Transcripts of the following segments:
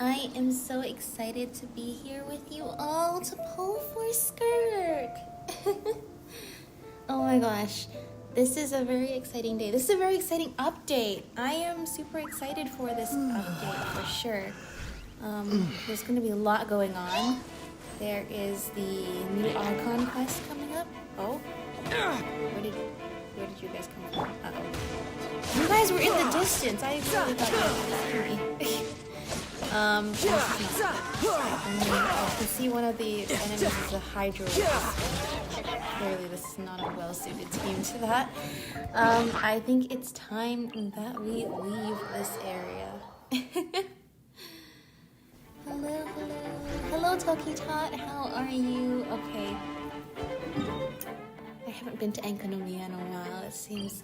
I am so excited to be here with you all to pull for Skirk. Oh my gosh, this is a very exciting day. This is a very exciting update. I am super excited for this update for sure. There's going to be a lot going on. There is the new Archon quest coming up. Oh, where did you guys come from? Uh-oh. You guys were in the distance. I really thought you were me. I can see one of the enemies is a Hydro. Clearly, this is not a well-suited team to that. I think it's time that we leave this area. Hello, Toki Tot. How are you? Okay. I haven't been to Enkanomiya in a while. It seems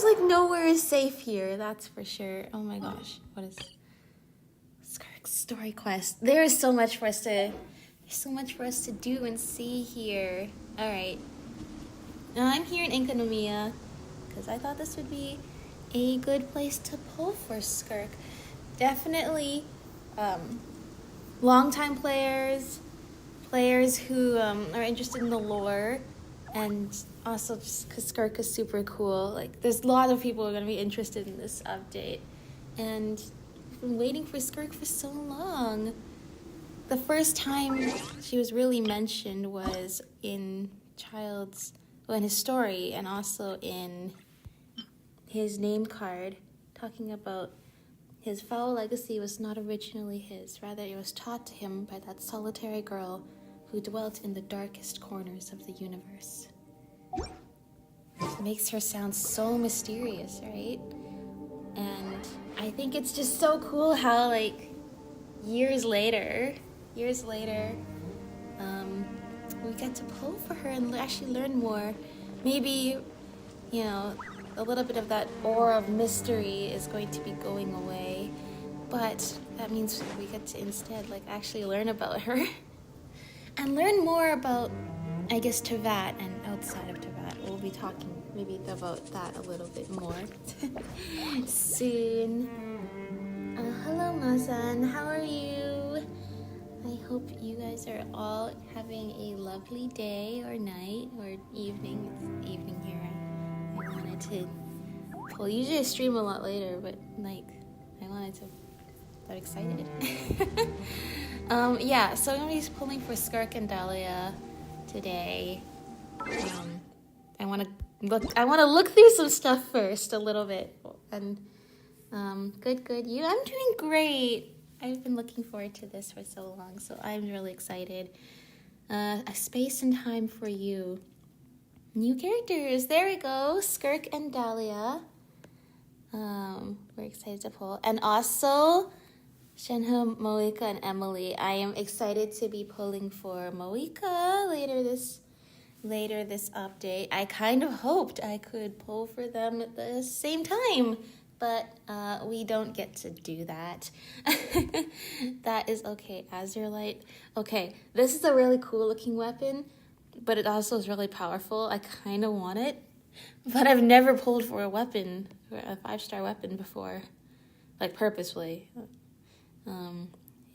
like nowhere is safe here. That's for sure. Oh my gosh, what is Skirk's story quest? There is so much for us to. There's so much for us to do and see here. All right. Now I'm here in Enkanomiya because I thought this would be a good place to pull for Skirk. Definitely longtime players who are interested in the lore, and also just because Skirk is super cool. Like, there's a lot of people who are going to be interested in this update, and I've been waiting for Skirk for so long. The first time she was really mentioned was in in his story, and also in his name card, talking about his foul legacy was not originally his. Rather, it was taught to him by that solitary girl who dwelt in the darkest corners of the universe. It makes her sound so mysterious, right? And I think it's just so cool how, like, years later, we get to pull for her and actually learn more. Maybe, a little bit of that aura of mystery is going to be going away, but that means we get to instead, actually learn about her and learn more about, I guess, Teyvat and outside of Teyvat. We'll be talking maybe about that a little bit more soon. Hello, Mazan. How are you? I hope you guys are all having a lovely day or night or evening. It's evening here. I wanted to pull. Usually I stream a lot later, but I'm excited. So I'm gonna be pulling for Skirk and Dahlia today. I wanna look through some stuff first a little bit. And good. You? I'm doing great. I've been looking forward to this for so long, so I'm really excited. A space and time for you. New characters. There we go. Skirk and Dahlia. We're excited to pull. And also, Shenhe, Moika, and Emily. I am excited to be pulling for Moika later this update. I kind of hoped I could pull for them at the same time, but we don't get to do that. That is okay. Azurelight. Okay, this is a really cool looking weapon, but it also is really powerful. I kind of want it, but I've never pulled for a 5-star weapon before, purposefully.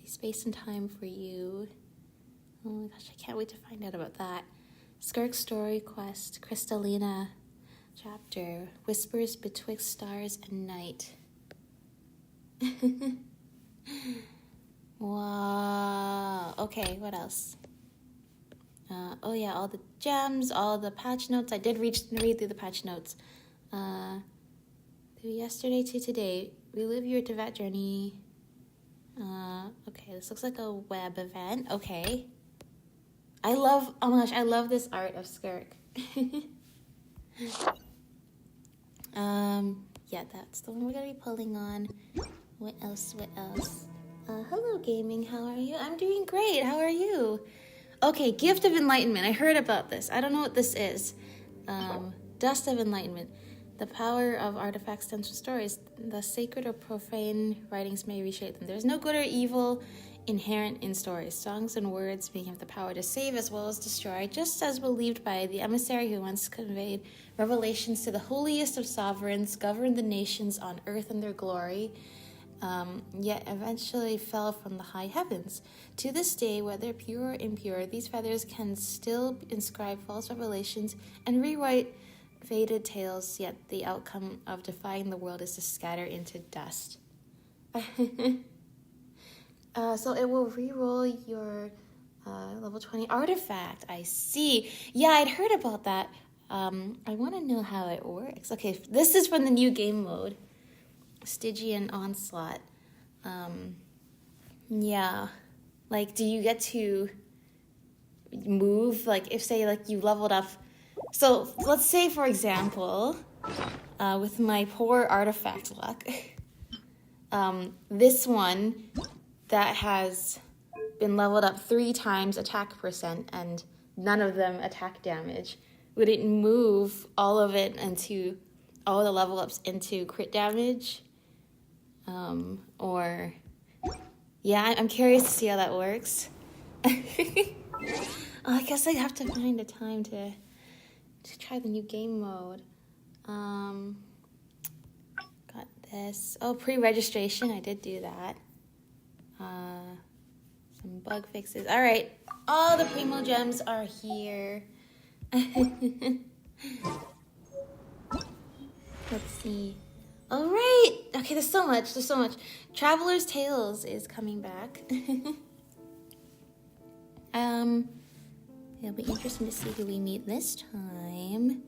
Space and time for you. Oh my gosh, I can't wait to find out about that. Skirk story quest, Crystalina chapter, whispers betwixt stars and night. Wow. Okay, what else? All the gems, all the patch notes. I did read through the patch notes. Through yesterday to today, relive your Teyvat journey. Okay, this looks like a web event. Okay. I love this art of Skirk. That's the one we're gonna be pulling on. What else? Hello, gaming. How are you? I'm doing great. How are you? Okay, Gift of Enlightenment. I heard about this. I don't know what this is. Dust of Enlightenment. The power of artifacts stems from stories. The sacred or profane writings may reshape them. There's no good or evil inherent in stories. Songs and words may have the power to save as well as destroy, just as believed by the emissary who once conveyed revelations to the holiest of sovereigns, governed the nations on earth in their glory. yet eventually fell from the high heavens. To this day, whether pure or impure, these feathers can still inscribe false revelations and rewrite faded tales, yet the outcome of defying the world is to scatter into dust. So it will re-roll your level 20 artifact. I see. Yeah, I'd heard about that. I want to know how it works. Okay, this is from the new game mode. Stygian Onslaught. Yeah. Like, do you get to move? Like, if, say, like, you leveled up. So, let's say, for example, with my poor artifact luck, this one that has been leveled up 3 times attack percent and none of them attack damage, would it move all of it into, all the level ups into crit damage? Or, yeah, I'm curious to see how that works. I guess I have to find a time to try the new game mode. Got this. Oh, pre-registration, I did do that. Some bug fixes. All right, all the primogems are here. Let's see. All right. Okay, there's so much. Traveler's Tales is coming back. It'll be interesting to see who we meet this time.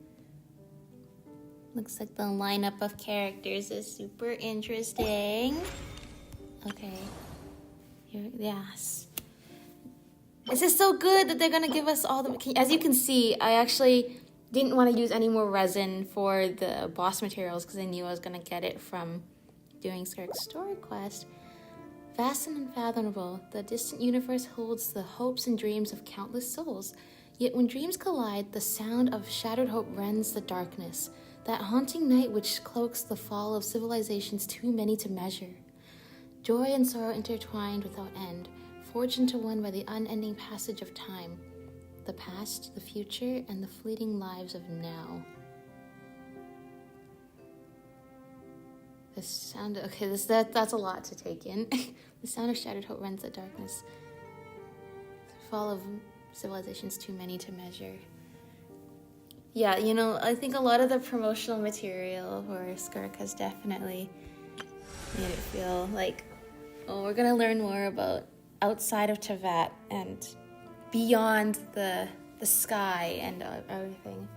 Looks like the lineup of characters is super interesting. Okay. Here, yes. This is so good that they're gonna give us all the... As you can see, I actually didn't want to use any more resin for the boss materials because I knew I was gonna get it from doing Skirk's story quest. Vast and unfathomable, the distant universe holds the hopes and dreams of countless souls. Yet when dreams collide, the sound of shattered hope rends the darkness, that haunting night which cloaks the fall of civilizations too many to measure. Joy and sorrow intertwined without end, forged into one by the unending passage of time, the past, the future, and the fleeting lives of now. The sound, okay, that's a lot to take in. The sound of shattered hope rends the darkness. The fall of civilizations too many to measure. Yeah, you know, I think a lot of the promotional material for Skirk has definitely made it feel like, oh, we're gonna learn more about outside of Teyvat and beyond the sky and everything.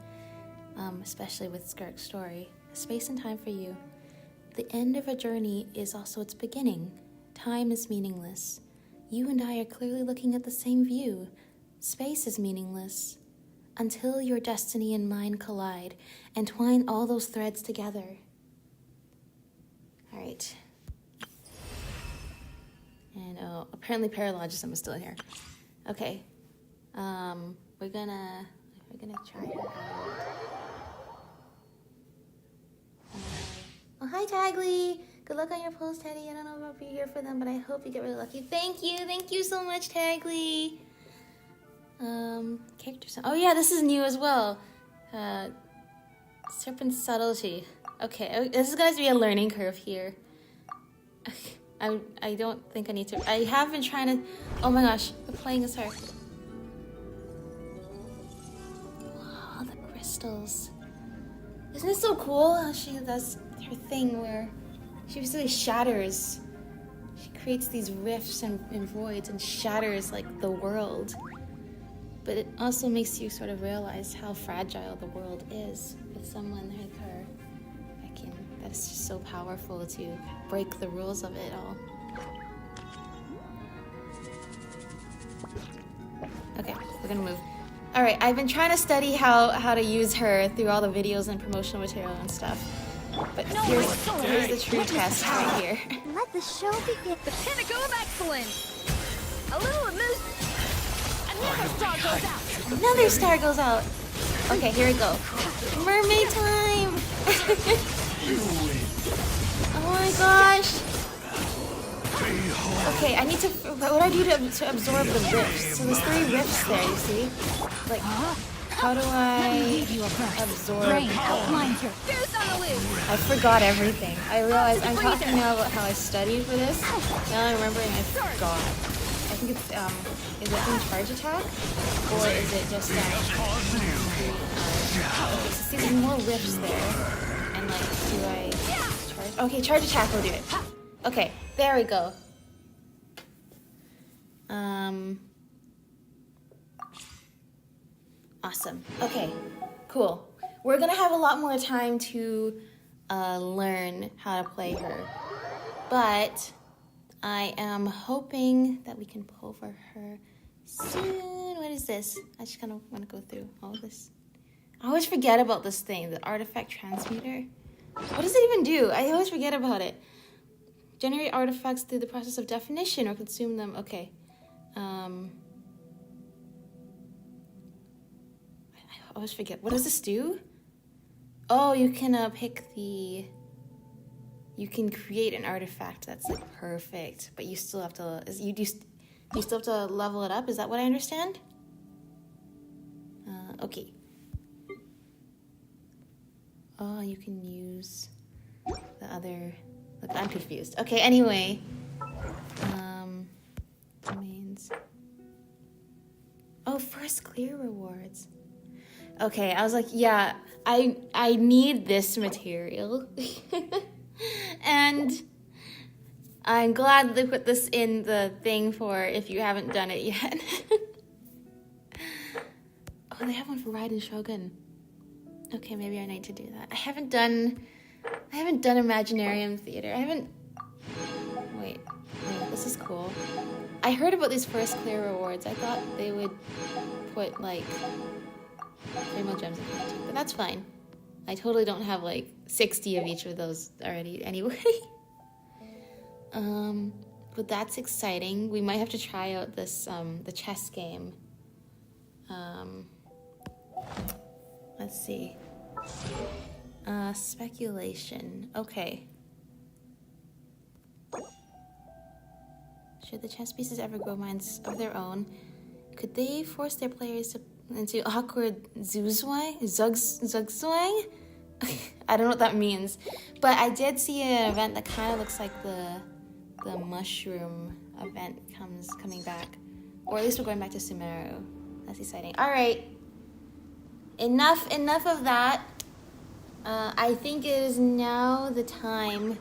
Especially with Skirk's story. Space and time for you. The end of a journey is also its beginning. Time is meaningless. You and I are clearly looking at the same view. Space is meaningless. Until your destiny and mine collide and twine all those threads together. All right. And oh, apparently paralogism is still in here. Okay. We're gonna try it out. Oh, hi, Tagly. Good luck on your polls, Teddy. I don't know if I'll be here for them, but I hope you get really lucky. Thank you so much, Tagly. Character. Oh yeah, this is new as well. Serpent subtlety. Okay, this is going to be a learning curve here. I don't think I need to. I have been trying to. Oh my gosh, the playing is her. Wow, the crystals. Isn't it so cool how she does her thing where she basically shatters. She creates these rifts and voids and shatters like the world. But it also makes you sort of realize how fragile the world is with someone like her. That is just so powerful to break the rules of it all. Okay, we're gonna move. All right, I've been trying to study how to use her through all the videos and promotional material and stuff. But here's the true test right here. Let the show begin. The pinnacle of excellence. A little amusement. Another star goes out. Another star goes out. Okay, here we go. Mermaid time. Oh my gosh. Okay, I need to. What do I do to absorb the rifts? So there's 3 rifts there, you see? Like, How do I absorb? outlines your goose on the loose. I forgot everything. I realized I'm talking now about how I studied for this. Now I'm remembering I forgot. I think it's is it in charge attack or is it just okay? So see, there's more rifts there, and like, do I charge? Okay, charge attack will do it. Okay, there we go. Awesome. Okay, cool. We're gonna have a lot more time to learn how to play her, but I am hoping that we can pull for her soon. What is this? I just kind of want to go through all of this. I always forget about this thing, the artifact transmuter. What does it even do? I always forget about it. Generate artifacts through the process of definition or consume them. Okay. I always forget. What does this do? Oh, you can pick the... You can create an artifact that's like perfect, but you still have to... You still have to level it up? Is that what I understand? Okay. Oh, you can use the other... Look, I'm confused. Okay, anyway. Domains. Oh, first clear rewards. Okay, I was like, yeah, I need this material. And I'm glad they put this in the thing for if you haven't done it yet. Oh, they have one for Raiden Shogun. Okay, maybe I need to do that. I haven't done Imaginarium Theater. Wait, this is cool. I heard about these first clear rewards. I thought they would put like primogems in here too, but that's fine. I totally don't have like 60 of each of those already anyway. But that's exciting. We might have to try out this the chess game. Let's see. Speculation. Okay. Should the chess pieces ever grow minds of their own, could they force their players into awkward zugzwang? I don't know what that means. But I did see an event that kind of looks like the mushroom event coming back. Or at least we're going back to Sumeru. That's exciting. Alright. Enough of that. I think it is now the time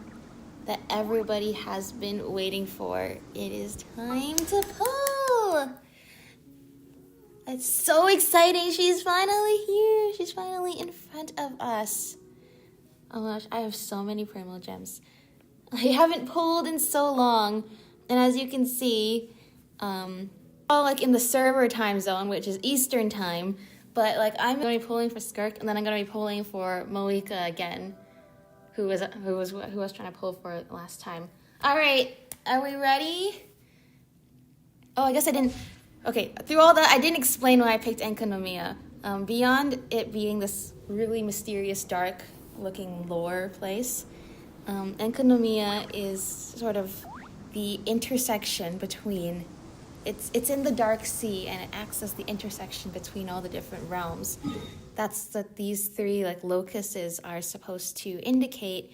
that everybody has been waiting for. It is time to pull! It's so exciting! She's finally here! She's finally in front of us. Oh my gosh, I have so many primogems. I haven't pulled in so long, and as you can see, like in the server time zone, which is Eastern time, but like I'm going to be pulling for Skirk, and then I'm going to be pulling for Malika again, who was trying to pull for last time. All right, are we ready? Oh, I guess I didn't. Okay, through all that, I didn't explain why I picked Enkanomiya. Beyond it being this really mysterious, dark-looking lore place, Enkanomiya is sort of the intersection between. It's in the Dark Sea, and it acts as the intersection between all the different realms. That's what these three like locuses are supposed to indicate.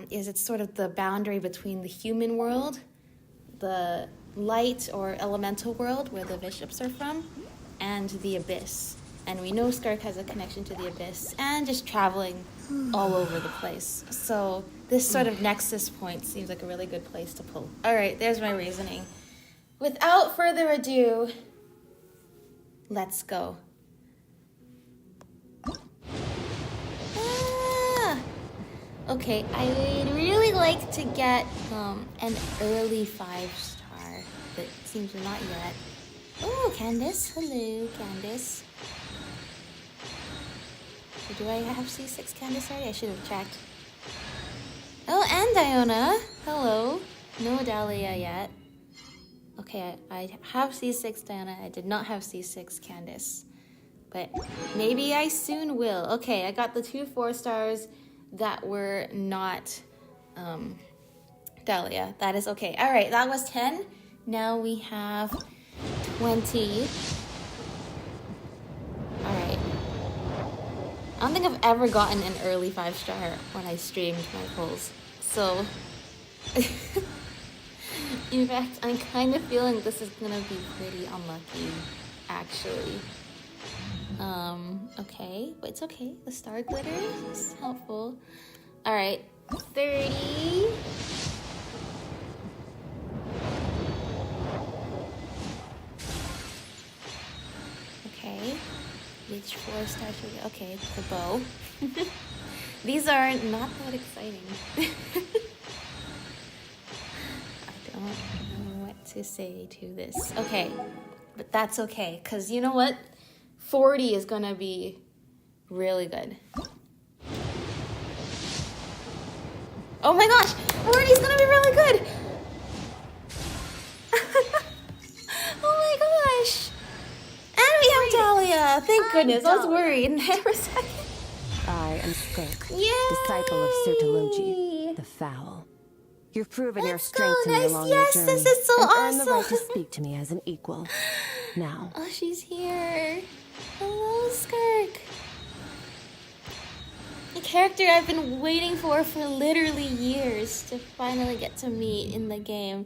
Is it's sort of the boundary between the human world, the light or elemental world where the bishops are from, and the abyss. And we know Skirk has a connection to the abyss and just traveling all over the place. So this sort of nexus point seems like a really good place to pull. All right, there's my reasoning. Without further ado, let's go. Okay, I would really like to get an early 5-star, but it seems not yet. Oh, Candace. Hello, Candace. Do I have C6 Candace already? I should have checked. Oh, and Diona. Hello. No Dahlia yet. Okay, I have C6 Diana. I did not have C6 Candace. But maybe I soon will. Okay, I got the 2 4-stars that were not Dahlia. That is okay. All right, that was 10. Now we have 20. All right. I don't think I've ever gotten an early 5-star when I streamed my polls. So, in fact, I'm kind of feeling this is gonna be pretty unlucky, actually. Okay, but it's okay. The star glitter is helpful. All right, 30. Okay, which 4-star should we? Okay, the bow. These are not that exciting. I don't know what to say to this. Okay, but that's okay, because you know what? 40 is gonna be really good. Oh my gosh! 40 is gonna be really good! Oh my gosh! And we have Dahlia! Thank goodness, I was worried for a second. I am Skirk, Yay! disciple of Sirtologi, the Foul. You've proven your Let's strength go, to me nice. along Yes, your journey, this is so and earned the right to awesome. speak to me as an equal. Now, Oh, she's here. Hello, Skirk. A character I've been waiting for literally years to finally get to meet in the game.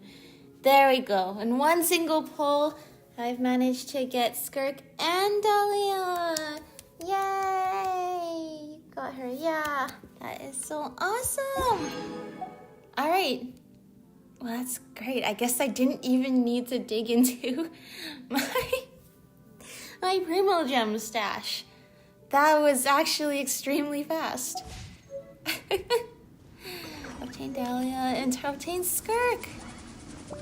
There we go. In one single pull, I've managed to get Skirk and Dahlia. Yay! Got her, yeah. That is so awesome. All right. Well, that's great. I guess I didn't even need to dig into my primogem stash. That was actually extremely fast. Obtain Dahlia and obtain Skirk. Oh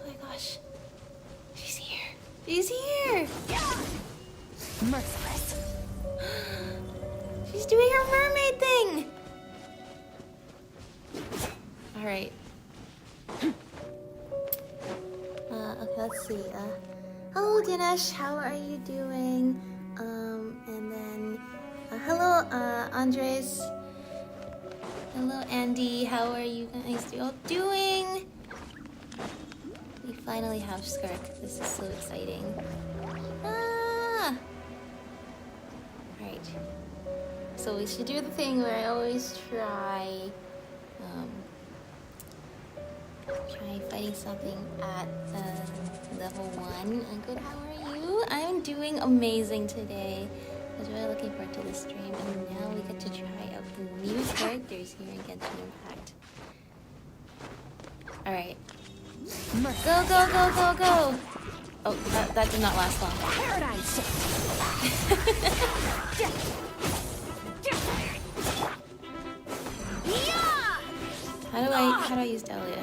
my gosh. She's here. She's here. merciless. She's doing her mermaid thing. All right. Okay, let's see. Hello, Dinesh. How are you doing? And then, hello, Andres. Hello, Andy. How are you guys all doing? We finally have Skirk. This is so exciting. Ah! Alright. So we should do the thing where I always try fighting something at level 1. Good, how are you? I'm doing amazing today. I was really looking forward to this stream, and now we get to try out the new characters here in Genshin Impact. Alright. Go, go, go, go, go! Oh, that did not last long. Paradigm shift. How do I use Dahlia?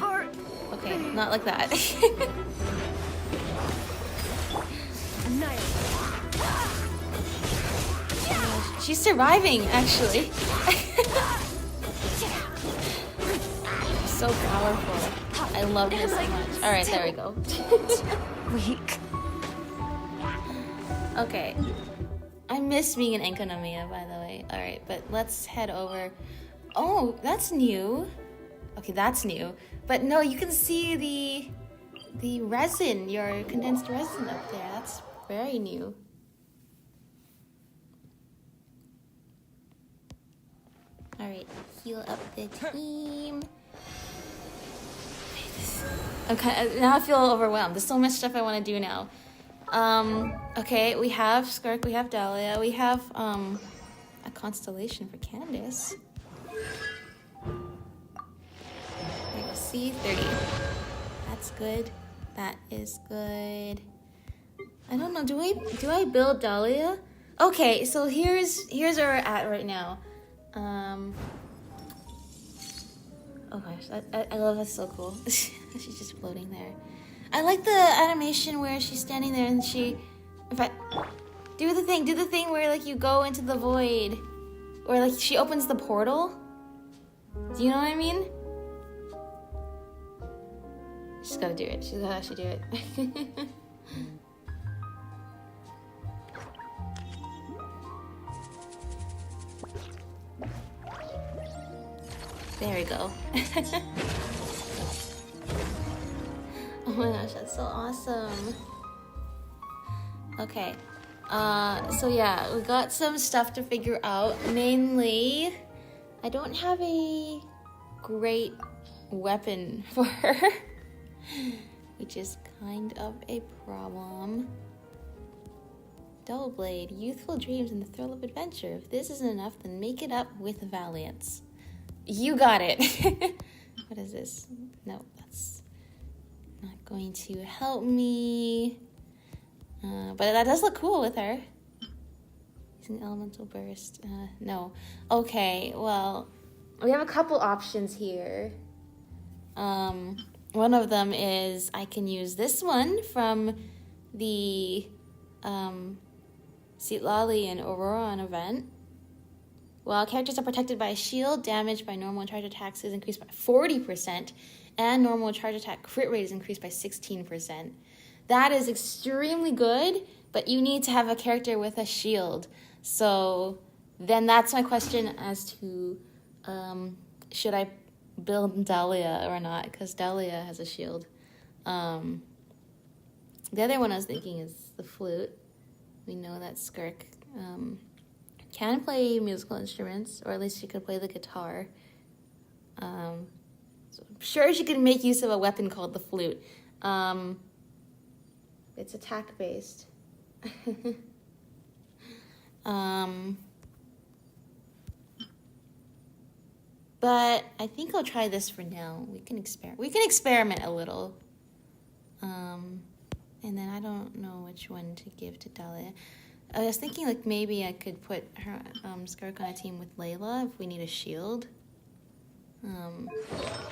Okay, not like that. She's surviving, actually. So powerful. I love her so much. Alright, there we go. Weak. Okay. I miss being an Enkonomiya, by the way. Alright, but let's head over. Oh, that's new. Okay, that's new. But no, you can see the resin, your condensed resin up there. That's very new. Alright, heal up the team. Okay, now I feel overwhelmed. There's so much stuff I want to do now. Okay, we have Skirk, we have Dahlia, we have a constellation for Candace. There you go, C30. That's good. That is good. I don't know. Do I build Dahlia? Okay, so here's where we're at right now. Oh gosh, I love that. So cool. She's just floating there. I like the animation where she's standing there and do the thing where like you go into the void, or like she opens the portal. Do you know what I mean? She's gotta do it. She's gotta actually do it. There we go. Oh my gosh, that's so awesome. Okay. So yeah, we got some stuff to figure out. Mainly, I don't have a great weapon for her, which is kind of a problem. Double blade, youthful dreams and the thrill of adventure. If this isn't enough, then make it up with valiance. You got it. What is this? No, that's not going to help me. But that does look cool with her. Using elemental burst. No. Okay, well, we have a couple options here. One of them is I can use this one from the Lali and Auroran event. While characters are protected by a shield, damage by normal and charge attacks is increased by 40%, and normal charge attack crit rate is increased by 16%. That is extremely good, but you need to have a character with a shield. So then that's my question as to should I build Dahlia or not, because Dahlia has a shield. The other one I was thinking is the flute. We know that Skirk can play musical instruments, or at least she could play the guitar. So I'm sure she could make use of a weapon called the flute. It's attack based. But I think I'll try this for now. We can experiment a little. And then I don't know which one to give to Dahlia. I was thinking like maybe I could put her Skirk on a team with Layla if we need a shield.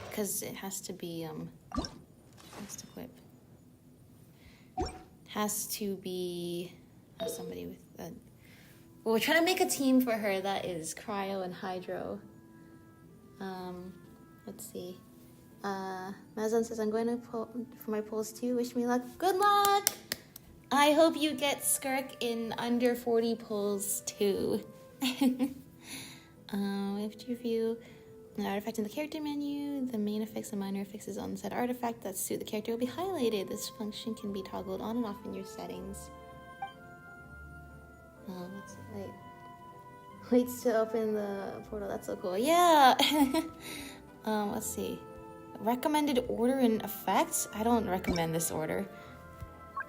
Because it has to be has to equip. Has to be somebody with a. Well, we're trying to make a team for her that is cryo and hydro. Let's see. Mazan says I'm going to pull for my pulls too. Wish me luck. Good luck. I hope you get Skirk in under 40 pulls too. We have to review an artifact in the character menu. The main effects and minor effects is on the set artifact that suit the character will be highlighted. This function can be toggled on and off in your settings. Waits to open the portal. That's so cool. Yeah. Let's see. Recommended order and effects. I don't recommend this order.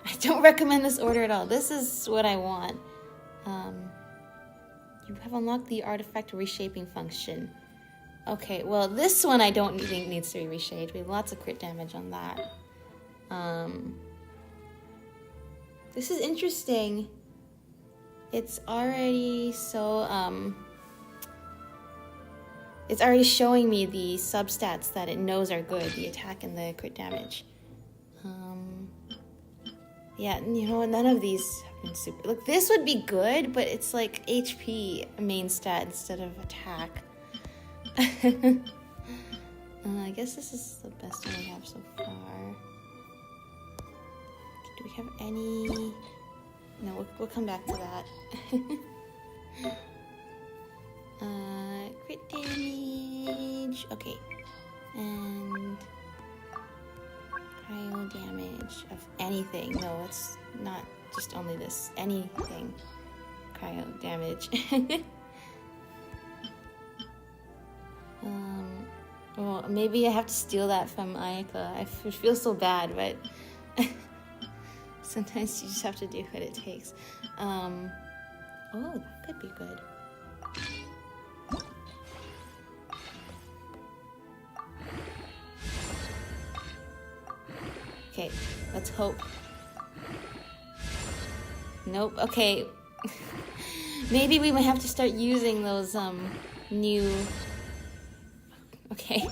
I don't recommend this order at all. This is what I want. You have unlocked the artifact reshaping function. Okay, well, this one I don't think needs to be reshaped. We have lots of crit damage on that. This is interesting. It's already so, it's already showing me the substats that it knows are good, the attack and the crit damage. Yeah, you know, none of these have been super. Look, this would be good, but it's like HP main stat instead of attack. I guess this is the best one we have so far. Do we have any? No, we'll come back to that. Crit damage. Okay, and cryo damage of anything. No, it's not just only this. Anything. Cryo damage. Well, maybe I have to steal that from Ayaka. I feel so bad, but sometimes you just have to do what it takes. Oh, that could be good. Okay, let's hope. Nope, okay. Maybe we might have to start using those, new... Okay.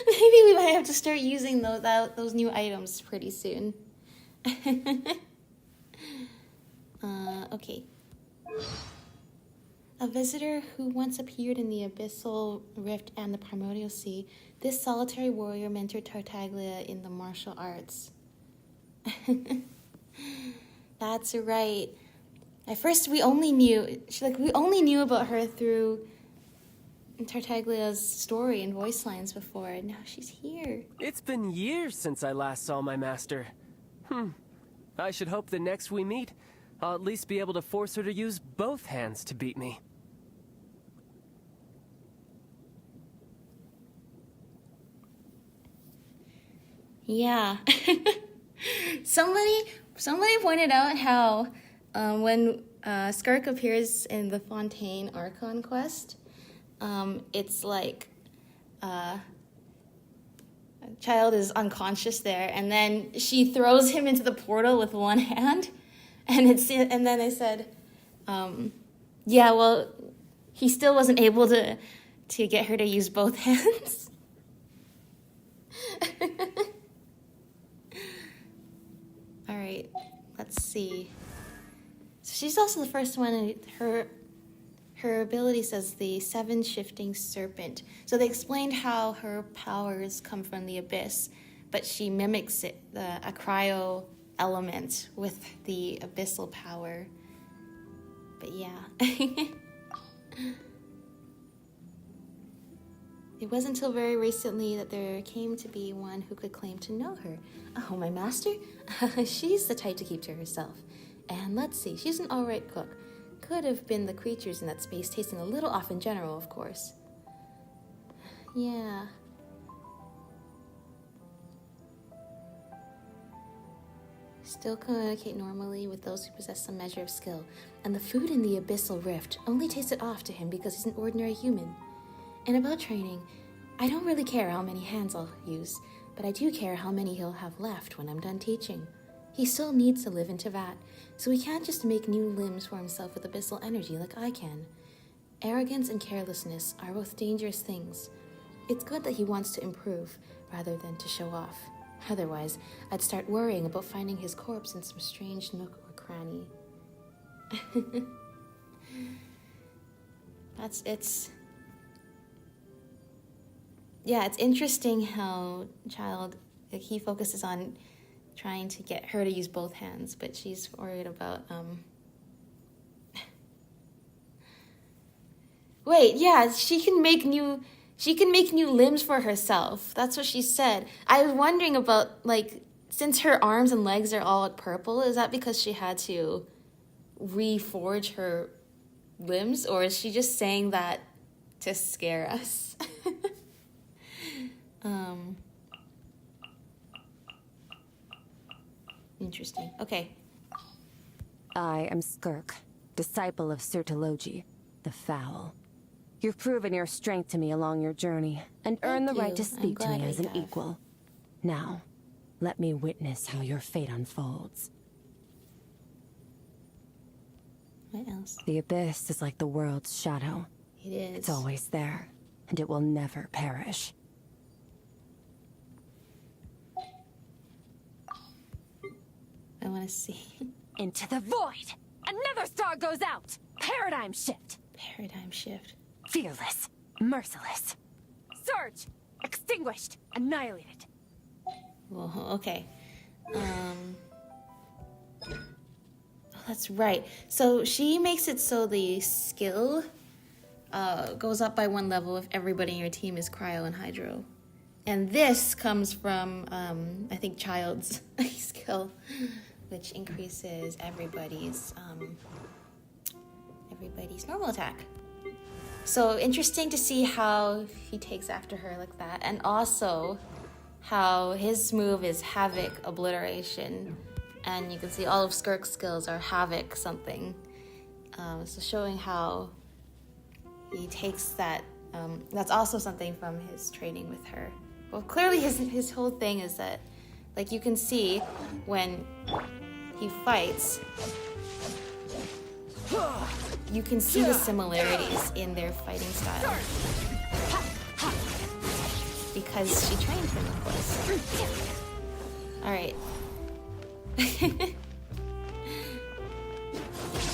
Maybe we might have to start using those new items pretty soon. Okay. A visitor who once appeared in the Abyssal Rift and the Primordial Sea, this solitary warrior mentored Tartaglia in the martial arts. That's right. At first, we only knew about her through Tartaglia's story and voice lines before, and now she's here. It's been years since I last saw my master. I should hope the next we meet, I'll at least be able to force her to use both hands to beat me. Yeah. Somebody pointed out how when Skirk appears in the Fontaine Archon quest, it's like a child is unconscious there, and then she throws him into the portal with one hand, and then they said, yeah, well, he still wasn't able to get her to use both hands. All right, let's see. So she's also the first one. Her ability says the 7 shifting serpent. So they explained how her powers come from the abyss, but she mimics it, a cryo element with the abyssal power. But yeah. It wasn't until very recently that there came to be one who could claim to know her. Oh, my master? She's the type to keep to herself. And let's see, she's an alright cook. Could have been the creatures in that space tasting a little off in general, of course. Yeah. Still communicate normally with those who possess some measure of skill. And the food in the abyssal rift only tasted off to him because he's an ordinary human. And about training, I don't really care how many hands I'll use, but I do care how many he'll have left when I'm done teaching. He still needs to live in Teyvat, so he can't just make new limbs for himself with abyssal energy like I can. Arrogance and carelessness are both dangerous things. It's good that he wants to improve, rather than to show off. Otherwise, I'd start worrying about finding his corpse in some strange nook or cranny. Yeah, it's interesting how he focuses on trying to get her to use both hands, but she's worried about, Wait, yeah, she can make new limbs for herself. That's what she said. I was wondering about, like, since her arms and legs are all purple, is that because she had to reforge her limbs, or is she just saying that to scare us? Interesting. Okay. I am Skirk, disciple of Sirtologi, the Foul. You've proven your strength to me along your journey, and earned the right to speak to me as an equal. Now, let me witness how your fate unfolds. What else? The abyss is like the world's shadow. It is. It's always there, and it will never perish. I want to see. Into the void! Another star goes out! Paradigm shift! Paradigm shift. Fearless, merciless. Surge! Extinguished! Annihilated. Well, okay. Oh, that's right. So she makes it so the skill goes up by 1 level if everybody in your team is cryo and hydro. And this comes from, I think, Child's skill, which increases everybody's normal attack. So interesting to see how he takes after her like that, and also how his move is Havoc Obliteration, and you can see all of Skirk's skills are Havoc something. So showing how he takes that. That's also something from his training with her. Well, clearly his whole thing is that, like, you can see when he fights, you can see the similarities in their fighting style. Because she trained him, of course. Alright.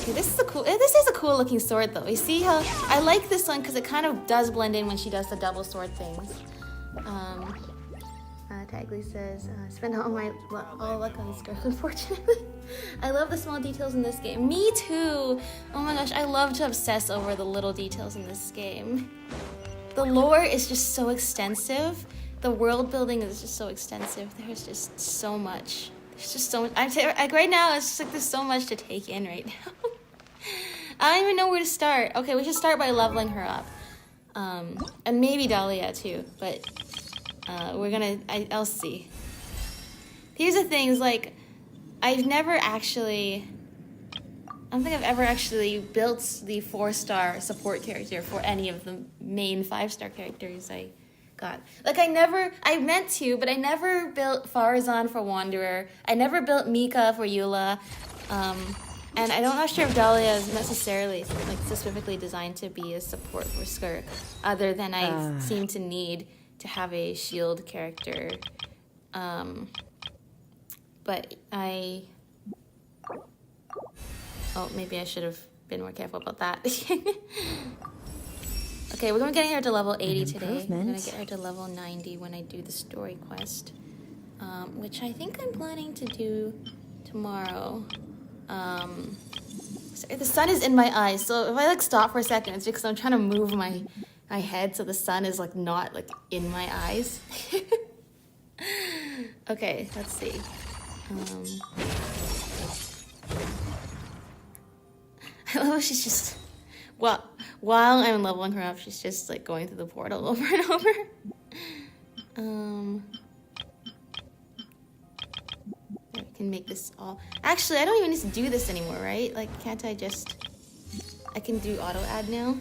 Okay, this is a cool looking sword though. You see how, I like this one because it kind of does blend in when she does the double sword things. Tagley says, spend all luck on Skirk, unfortunately. I love the small details in this game. Me too! Oh my gosh, I love to obsess over the little details in this game. The lore is just so extensive. The world building is just so extensive. There's just so much It's just so much. Like right now, it's just like there's so much to take in right now. I don't even know where to start. Okay, we should start by leveling her up. And maybe Dahlia too, but we're gonna, I'll see. These are things like, I don't think I've ever actually built the 4-star support character for any of the main 5-star characters I got. Like I meant to, but I never built Farazan for Wanderer. I never built Mika for Eula. And I'm not sure if Dahlia is necessarily like specifically designed to be a support for Skirk, other than I seem to need to have a shield character. But maybe I should have been more careful about that. Okay, we're gonna get her to level 80 today. I'm gonna get her to level 90 when I do the story quest, which I think I'm planning to do tomorrow. Sorry, the sun is in my eyes, so if I like stop for a second, it's because I'm trying to move my head so the sun is like not like in my eyes. Okay, let's see. I love how she's just, while I'm leveling her up, she's just like going through the portal over and over. I can make this all, actually I don't even need to do this anymore, right? Like can't I can do auto add now?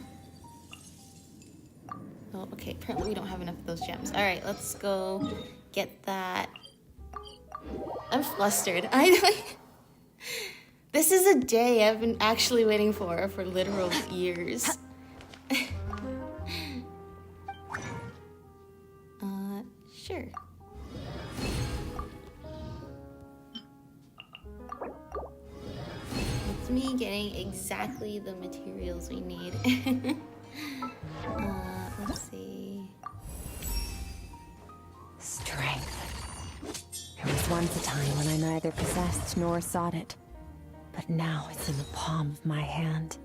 Oh, okay, apparently we don't have enough of those gems. All right, let's go get that. I'm flustered. This is a day I've been actually waiting for literal years. Sure. It's me getting exactly the materials we need. Let's see. Strength. There was once a time when I neither possessed nor sought it. But now it's in the palm of my hand.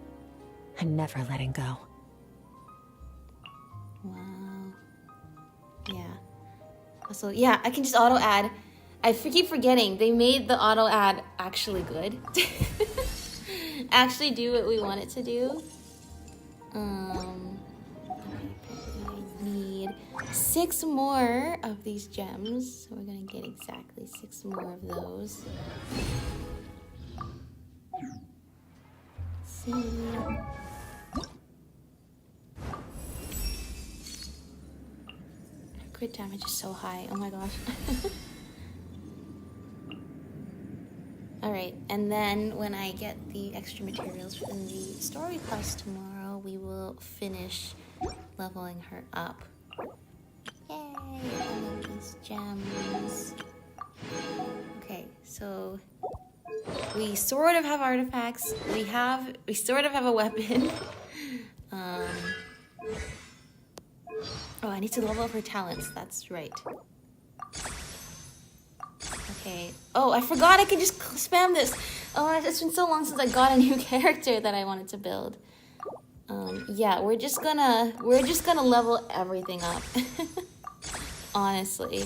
I'm never letting go. Wow. Yeah. Also, yeah, I can just auto add. I keep forgetting they made the auto add actually good. Actually do what we want it to do. I need 6 more of these gems. So we're gonna get exactly 6 more of those. Let's see. Crit damage is so high. Oh my gosh. Alright, and then when I get the extra materials from the story quest tomorrow, we will finish leveling her up. Yay! All of these gems. Okay, so we sort of have artifacts. We sort of have a weapon. Oh, I need to level up her talents. That's right. Okay. Oh, I forgot I could just spam this. Oh, it's been so long since I got a new character that I wanted to build. Yeah, we're just gonna level everything up. Honestly.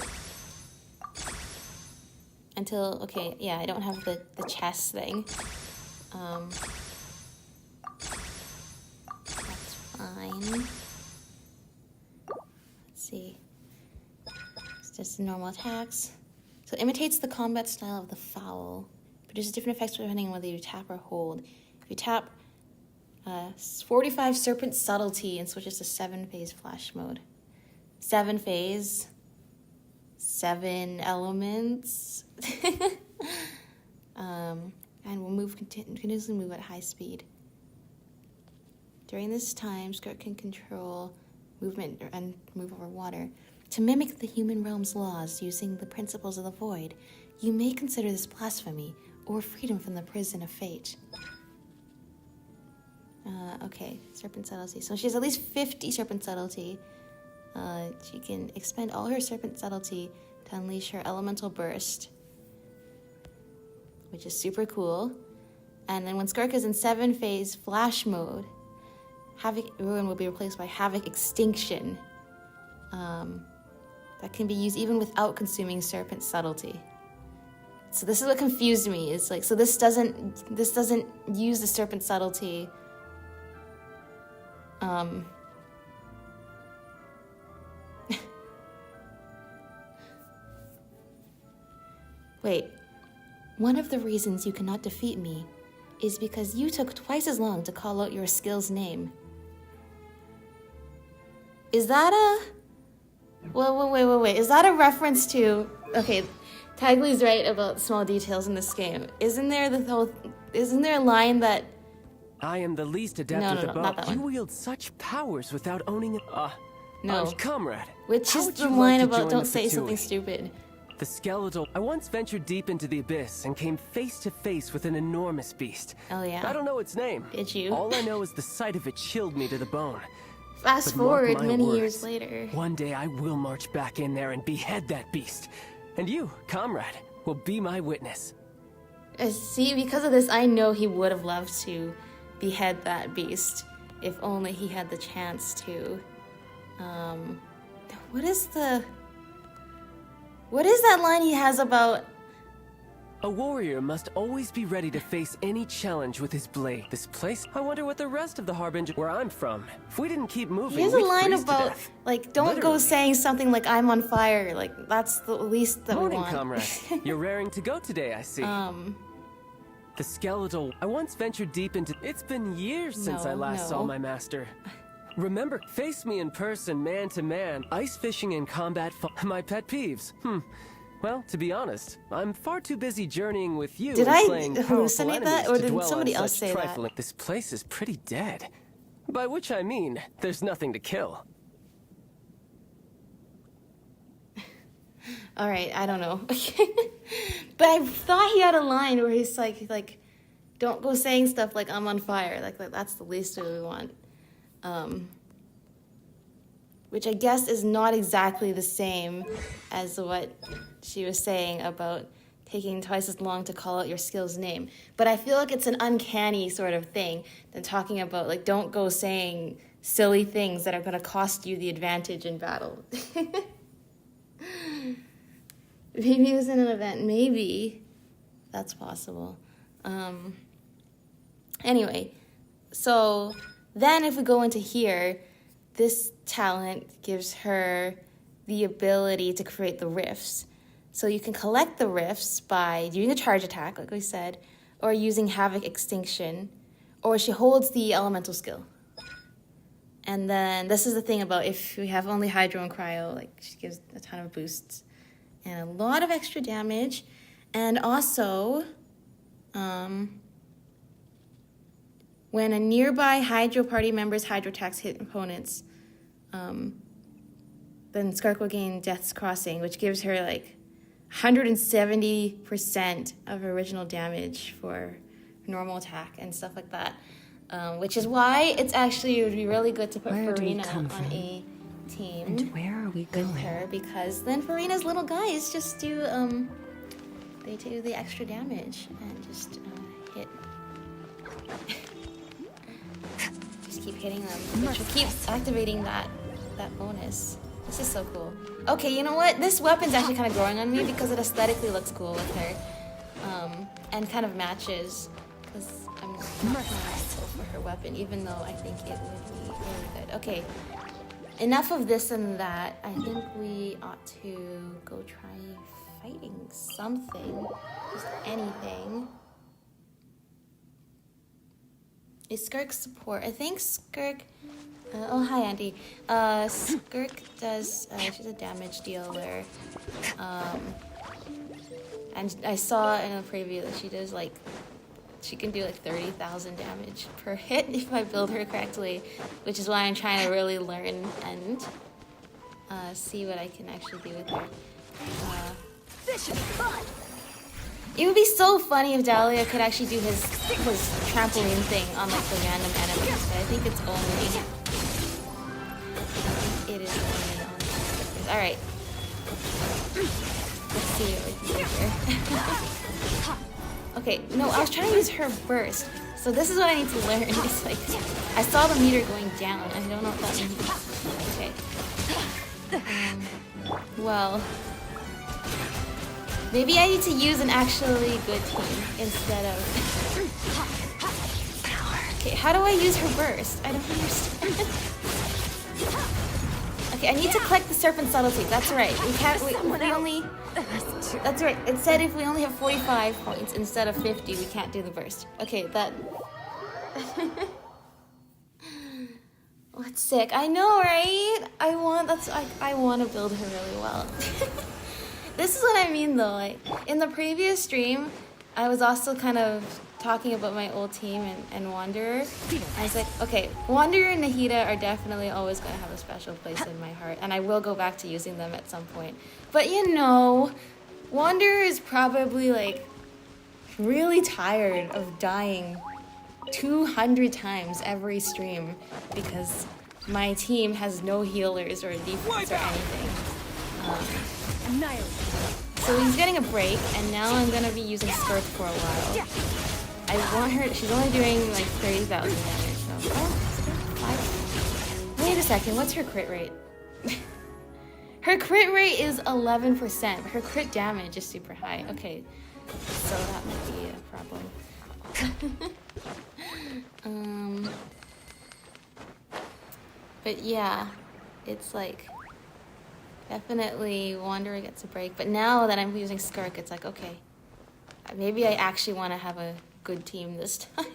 Until, okay, yeah, I don't have the chess thing. That's fine. Let's see. It's just normal attacks. So it imitates the combat style of the fowl. Produces different effects depending on whether you tap or hold. If you tap 45 Serpent Subtlety and switches to 7-phase flash mode. 7-phase. 7 elements. And will continuously move at high speed. During this time, Skirk can control movement and move over water. To mimic the human realm's laws using the principles of the void, you may consider this blasphemy or freedom from the prison of fate. Okay, Serpent Subtlety. So she has at least 50 Serpent Subtlety. She can expend all her Serpent Subtlety to unleash her Elemental Burst, which is super cool. And then when Skirk is in 7-phase flash mode, Havoc Ruin will be replaced by Havoc Extinction. That can be used even without consuming Serpent Subtlety. So this is what confused me. It's like, so this doesn't use the serpent subtlety. Wait, one of the reasons you cannot defeat me is because you took twice as long to call out your skill's name. Is that a... Wait. Is that a reference to... Okay, Tagley's right about small details in this game. Isn't there a line that... I am the least adept with a bow. Not that one. You wield such powers without owning it. No. Comrade. Which how is would the you like line to about join don't the say F2P? something stupid. The skeletal. I once ventured deep into the abyss and came face to face with an enormous beast. Oh yeah. I don't know its name. Did you? All I know is the sight of it chilled me to the bone. Fast But mark forward my many words, years later. One day I will march back in there and behead that beast. And you, comrade, will be my witness. See, because of this, I know he would have loved to behead that beast if only he had the chance to. What is that line he has about? A warrior must always be ready to face any challenge with his blade. This place, I wonder what the rest of the Harbinger, where I'm from. If we didn't keep moving, He has a we'd line freeze to about, death. like, don't go Literally. saying something like I'm on fire. Like, that's the least that Morning, we want. comrade. You're raring to go today, I see. The skeletal. I once ventured deep into. It's been years since I last saw my master. Remember, face me in person, man to man. Ice fishing and combat. My pet peeves. Well, to be honest, I'm far too busy journeying with you. Did and I slaying powerful hallucinate that, enemies or to did dwell somebody on else such say that? trifling. This place is pretty dead. By which I mean, there's nothing to kill. All right, I don't know. But I thought he had a line where he's like, don't go saying stuff like I'm on fire. Like that's the least that we want. Which I guess is not exactly the same as what she was saying about taking twice as long to call out your skill's name. But I feel like it's an uncanny sort of thing than talking about, like, don't go saying silly things that are going to cost you the advantage in battle. Maybe it was in an event. Maybe. That's possible. Anyway, so then if we go into here, this talent gives her the ability to create the rifts. So you can collect the rifts by doing a charge attack, like we said, or using Havoc Extinction, or she holds the elemental skill. And then this is the thing about if we have only Hydro and Cryo, like she gives a ton of boosts and a lot of extra damage. And also, when a nearby Hydro party member's Hydro attacks hit opponents, then Skirk will gain Death's Crossing, which gives her like 170% of her original damage for normal attack and stuff like that. Which is why it would be really good to put Farina on a team. And where are we going? With her, because then Farina's little guys just do they do the extra damage and just hit. Just keep hitting them, which will keep activating that bonus. This is so cool. Okay, you know what? This weapon's actually kind of growing on me because it aesthetically looks cool with her, and kind of matches. Because I'm not trying to go for her weapon, even though I think it would be really good. Okay, enough of this and that. I think we ought to go try fighting something, just anything. Is Skirk support? I think Skirk. Oh, hi, Auntie. Skirk does. She's a damage dealer. And I saw in a preview that she does like. She can do like 30,000 damage per hit if I build her correctly, which is why I'm trying to really learn and see what I can actually do with her. This is fun. It would be so funny if Dahlia could actually do his trampoline thing on like the random enemies, but I think it's only. It is only on. All right. Let's see what we can do here. Okay, no, I was trying to use her burst. So this is what I need to learn. It's like, I saw the meter going down. I don't know what that means. Okay. Well. Maybe I need to use an actually good team instead of... Okay, how do I use her burst? I don't understand. Okay, I need to collect the serpent subtlety. That's right. We only... That's right. It said if we only have 45 points instead of 50, we can't do the burst. Okay, that... What's sick? I know, right? I want to build her really well. This is what I mean, though. Like in the previous stream, I was also kind of talking about my old team and Wanderer. I was like, okay, Wanderer and Nahida are definitely always going to have a special place in my heart, and I will go back to using them at some point. But you know, Wanderer is probably like really tired of dying 200 times every stream because my team has no healers or defense or anything. So he's getting a break, and now I'm gonna be using Skirk for a while. I want her. She's only doing like 30,000 damage. So, wait a second. What's her crit rate? Her crit rate is 11%. Her crit damage is super high. Okay, so that might be a problem. But yeah, it's like definitely Wanderer gets a break. But now that I'm using Skirk, it's like, okay, maybe I actually want to have a good team this time.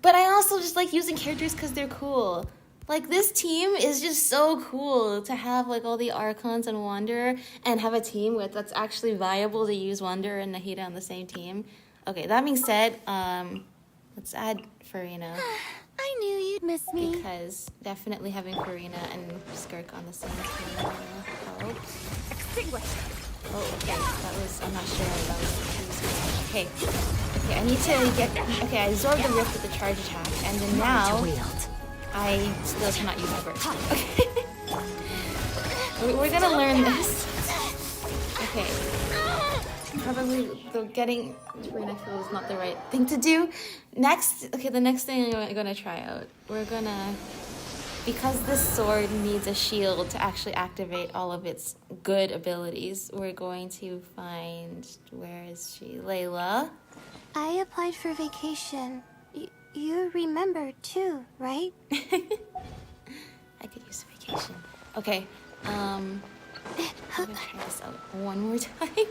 But I also just like using characters because they're cool. Like this team is just so cool to have like all the Archons and Wanderer and have a team with that's actually viable to use Wanderer and Nahida on the same team. Okay, that being said, let's add Farina. I knew you'd miss me. Because definitely having Farina and Skirk on the same team will help. Extinguish. Oh, okay. That was, I'm not sure that was okay. Okay, I need to get, okay, I absorbed the rift with the charge attack, and then now I still cannot use my burst. Okay. We're gonna learn this. Okay. Probably getting Farina kill is not the right thing to do. Next, okay, the next thing I'm gonna try out, we're gonna, because this sword needs a shield to actually activate all of its good abilities, we're going to find, where is she? Layla. I applied for vacation. You remember too, right? I could use a vacation. Okay, I'm gonna try this out one more time.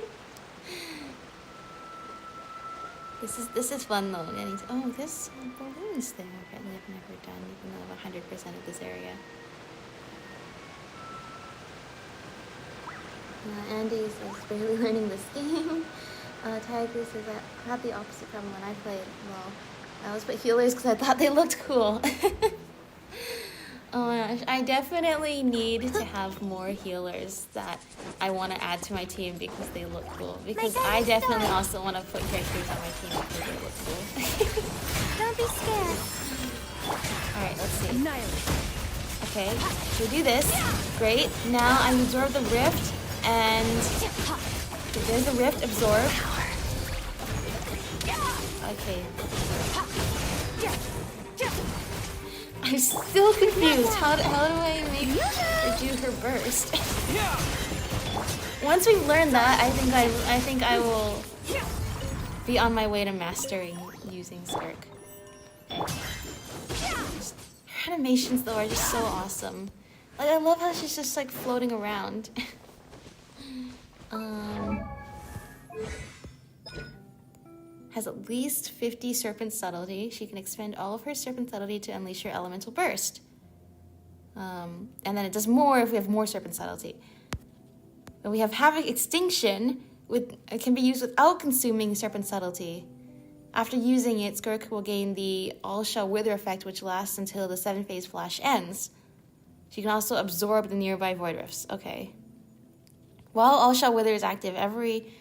This is fun though. Getting to, oh, this balloons thing apparently I've never done, even though I have 100% of this area. Andy says barely learning this game. Tiger says I had the opposite problem when I played. Well, I always put healers because I thought they looked cool. Oh my gosh, I definitely need to have more healers that I want to add to my team because they look cool. Because I definitely also want to put characters on my team because they look cool. Don't be scared. Alright, let's see. Okay, so do this. Great. Now I absorb the rift and okay, there's the rift, absorb. Okay. I'm still confused. How do I make her do her burst? Once we've learned that, I think I will be on my way to mastering using Skirk. Okay. Her animations though are just so awesome. Like I love how she's just like floating around. Has at least 50 serpent subtlety. She can expend all of her serpent subtlety to unleash her elemental burst. And then it does more if we have more serpent subtlety. And we have havoc extinction. It can be used without consuming serpent subtlety. After using it, Skirk will gain the all shall wither effect, which lasts until the 7-phase flash ends. She can also absorb the nearby void rifts. Okay. While all shall wither is active, every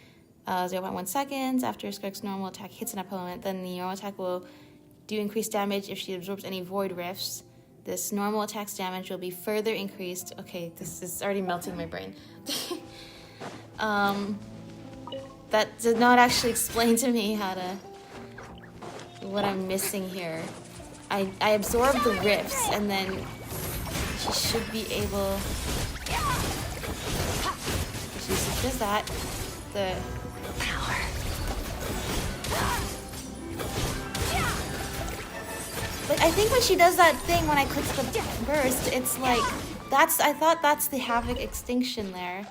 0.1 seconds after Skirk's normal attack hits an opponent, then the normal attack will do increased damage if she absorbs any void rifts. This normal attack's damage will be further increased. Okay, this is already melting my brain. That did not actually explain to me what I'm missing here. I absorb the rifts and then she should be able, she does that. the power. Like, I think when she does that thing when I click the burst, it's like, I thought that's the Havoc extinction there.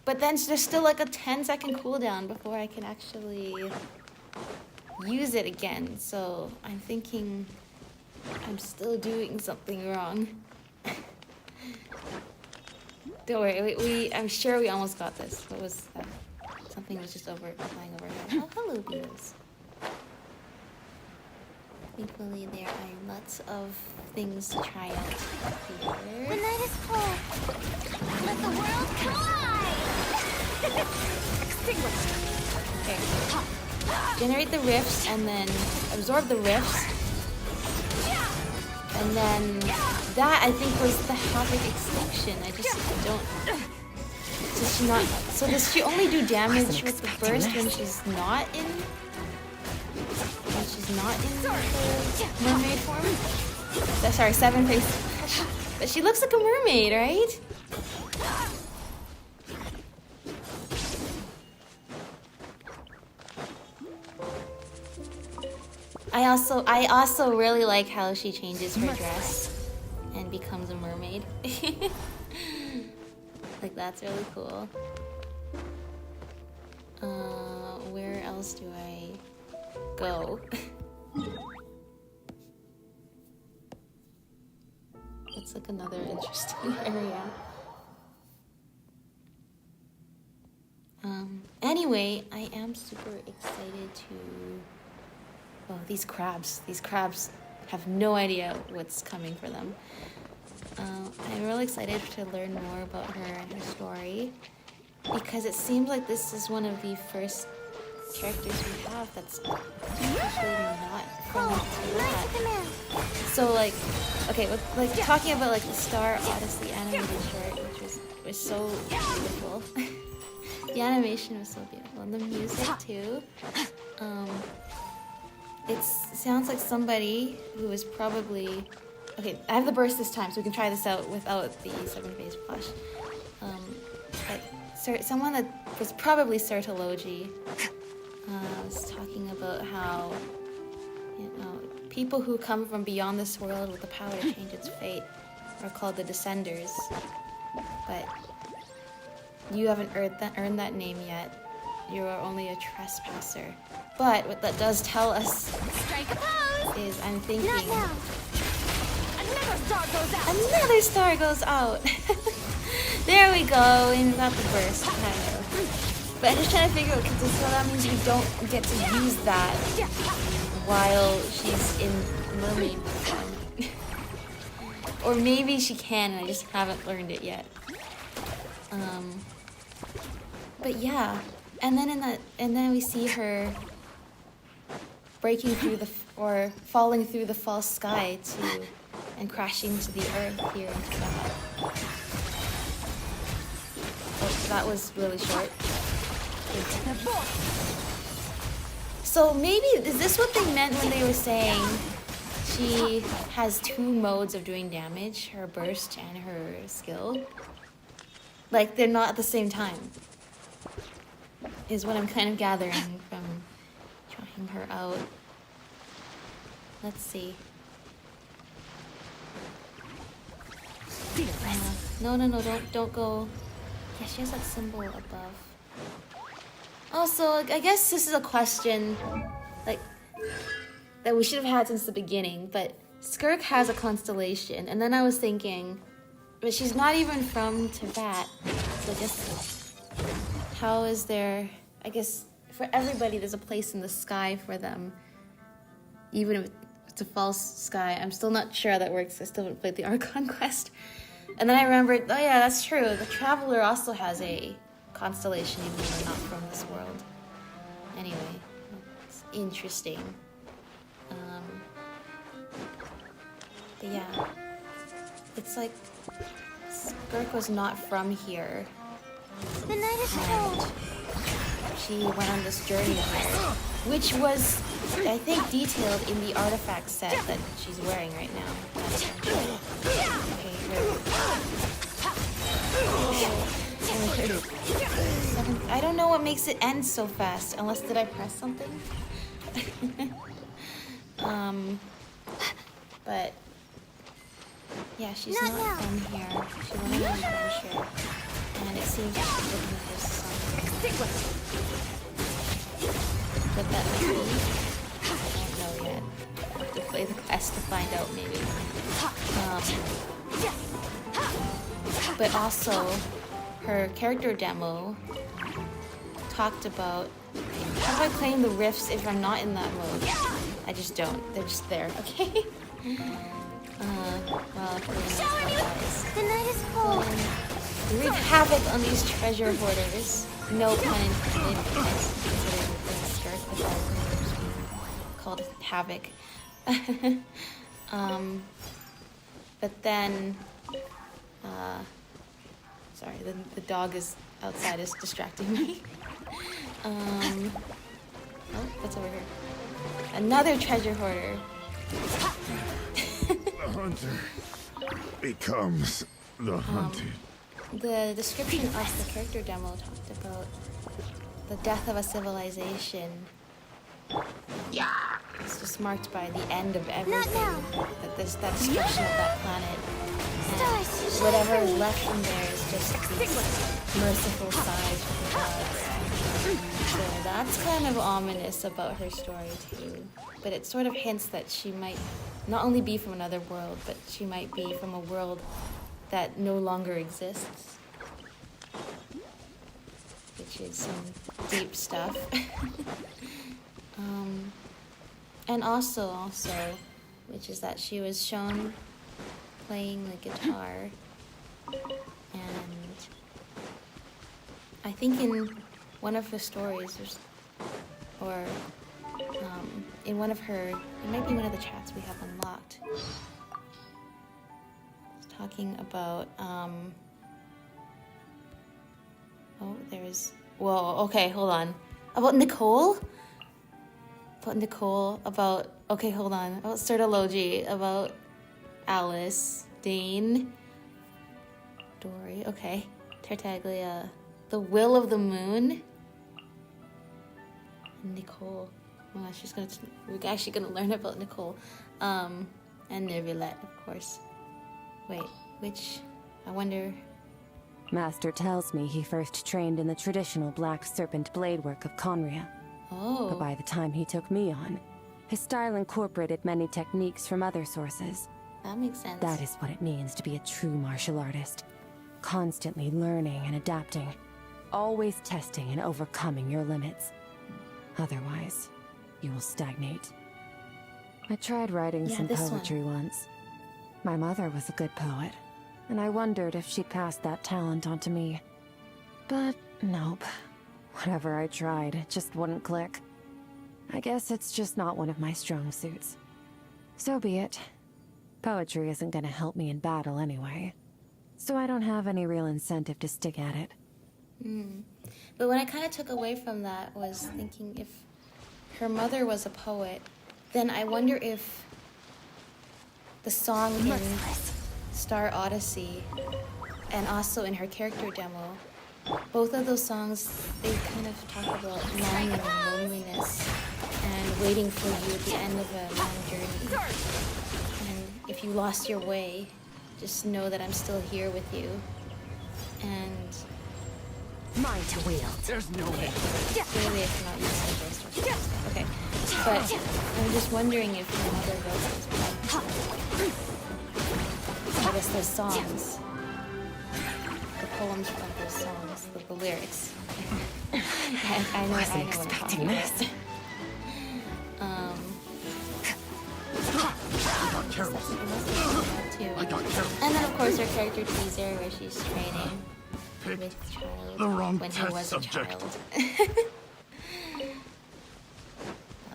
But then there's still like a 10-second cooldown before I can actually use it again. So I'm thinking I'm still doing something wrong. Don't worry, I'm sure we almost got this. What was that? Something was just flying overhead. Oh, hello, beetles. Thankfully, there are lots of things to try out here. The night is cold. Let the world collide! Extinguished. Okay. Generate the rifts and then absorb the rifts. And then that, I think, was the Havoc extinction. I just don't... Does she not... So does she only do damage with the burst when she's not in... When she's not in the mermaid form? Sorry, 7-face. But she looks like a mermaid, right? I also really like how she changes her dress and becomes a mermaid. Like, that's really cool. Where else do I go? It's like another interesting area. Anyway, I am super excited to... Oh, these crabs. These crabs have no idea what's coming for them. I'm really excited to learn more about her and her story, because it seems like this is one of the first characters we have that's usually not from that. So like, okay, like talking about like the Star Odyssey animated short, which was so beautiful. The animation was so beautiful, and the music too. It sounds like somebody who was probably... Okay, I have the burst this time, so we can try this out without the 7-phase flash. But someone that was probably Sertology was talking about how, you know, people who come from beyond this world with the power to change its fate are called the Descenders. But you haven't earned that name yet. You are only a trespasser. But what that does tell us Strike a pose! is I'm thinking... Not now! Another star goes out! Another star goes out! There we go, and got the burst, kind of. But I'm just trying to figure out, because so that means you don't get to use that while she's in mermaid form. Or maybe she can, and I just haven't learned it yet. But yeah, and then we see her breaking through or falling through the false sky and crashing to the earth here in Tibet. Oh, that was really short. So maybe, is this what they meant when they were saying she has 2 modes of doing damage, her burst and her skill? Like, they're not at the same time, is what I'm kind of gathering from trying her out. Let's see. No, don't go. Yeah, she has that symbol above. Also, I guess this is a question, like, that we should have had since the beginning, but Skirk has a constellation, and then I was thinking, but she's not even from Tibet, so just, how is there, I guess, for everybody there's a place in the sky for them, even if it's a false sky. I'm still not sure how that works. I still haven't played the Archon quest. And then I remembered, oh yeah, that's true. The Traveler also has a constellation, even though they're not from this world. Anyway, it's interesting. But yeah, it's like Skirk was not from here. The night is cold. She went on this journey here, which was, I think, detailed in the artifact set that she's wearing right now. Okay, I don't know what makes it end so fast. Unless did I press something? But yeah, she's not from here. She went on an adventure, and it seems like she's looking for something. What that might be, I don't know yet. I have to play the quest to find out, maybe. But also, her character demo talked about how do I claim the rifts if I'm not in that mode? I just don't. They're just there, okay? Well, The night is cold. wreak havoc on these treasure hoarders. No pun intended, because considering the Skirk with all the called havoc. But then, sorry, the dog is outside is distracting me. Oh, what's over here? Another treasure hoarder. The hunter becomes the hunted. The description of the character demo talked about the death of a civilization. Yeah. It's just marked by the end of everything. That destruction of that planet. And whatever is left from there is just these merciful sighs from the gods. So that's kind of ominous about her story too. But it sort of hints that she might not only be from another world, but she might be from a world that no longer exists. Which is some deep stuff. And also, which is that she was shown playing the guitar, and I think in one of the stories, or in one of her, it might be one of the chats we have unlocked, it's talking about, okay, hold on, about Nicole? About Certology, about Alice, Dane, Dory, okay, Tartaglia, the Will of the Moon, and Nicole. Oh my gosh, we're actually gonna learn about Nicole, and Neuvillette, of course. Wait, which, I wonder. Master tells me he first trained in the traditional black serpent blade work of Conria. Oh. But by the time he took me on, his style incorporated many techniques from other sources. That makes sense. That is what it means to be a true martial artist. Constantly learning and adapting. Always testing and overcoming your limits. Otherwise, you will stagnate. I tried writing some poetry once. My mother was a good poet, and I wondered if she'd pass that talent on to me. But nope. Whatever I tried, it just wouldn't click. I guess it's just not one of my strong suits. So be it. Poetry isn't gonna help me in battle anyway. So I don't have any real incentive to stick at it. But what I kind of took away from that was thinking if her mother was a poet, then I wonder if the song in Star Odyssey and also in her character demo, both of those songs, they kind of talk about longing and loneliness and waiting for you at the end of a long journey. And if you lost your way, just know that I'm still here with you. And Mine to wield. There's no way. clearly it's not using voice stuff. Okay. But I'm just wondering if your mother wrote those poems. I guess those songs. The poems from those songs, the lyrics. I know what I'm talking about. And then of course her character teaser where she's training with Child when he was a child. That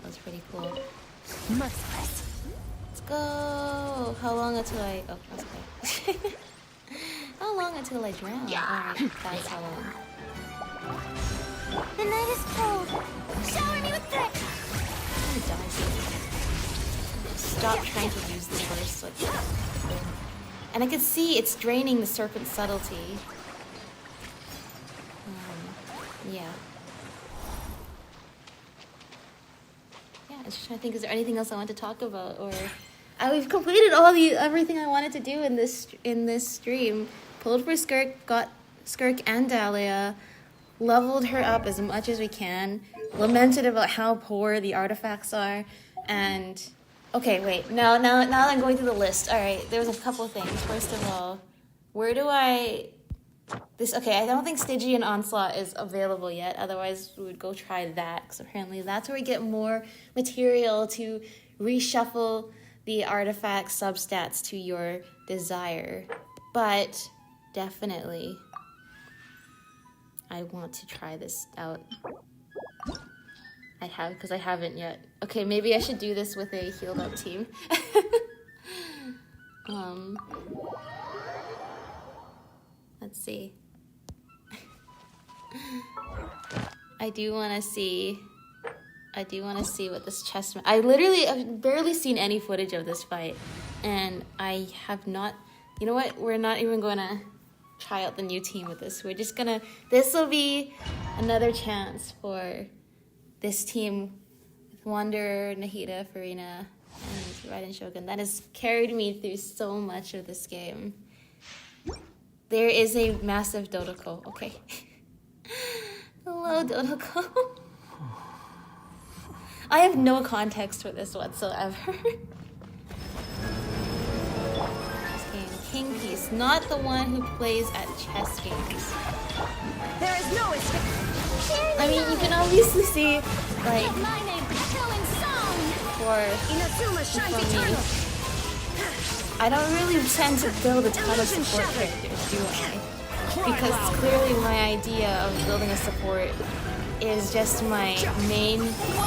was pretty cool. Merciless. Let's go. How long until I? Oh, that's okay. How long until I drown? Alright, that's how long. The night is cold. Shower me with thick. I'm gonna die soon. Stop trying to use the burst. And I can see it's draining the serpent's subtlety. Yeah. Yeah, I was just trying to think, is there anything else I want to talk about? Or we've completed everything I wanted to do in this stream. Pulled for Skirk, got Skirk and Dahlia, leveled her up as much as we can, lamented about how poor the artifacts are, and okay, wait. Now I'm going through the list. All right, there was a couple things. First of all, where do I? Okay, I don't think Stygian Onslaught is available yet. Otherwise, we would go try that, because apparently that's where we get more material to reshuffle the artifact substats to your desire. But definitely, I want to try this out. Because I haven't yet. Okay, maybe I should do this with a healed up team. Let's see. I do want to see what this chest... I've barely seen any footage of this fight. And I have not... You know what? We're not even going to try out the new team with this. We're just gonna... This will be another chance for this team with Wanderer, Nahida, Farina, and Raiden Shogun that has carried me through so much of this game. There is a massive Dodoko. Okay. Hello, Dodoko. I have no context for this whatsoever. King Piece, not the one who plays at chess games. There is no escape. I mean, you can obviously see, like, My name Echoing Song. for me, I don't really tend to build a ton of support characters, do I? Because clearly my idea of building a support is just my main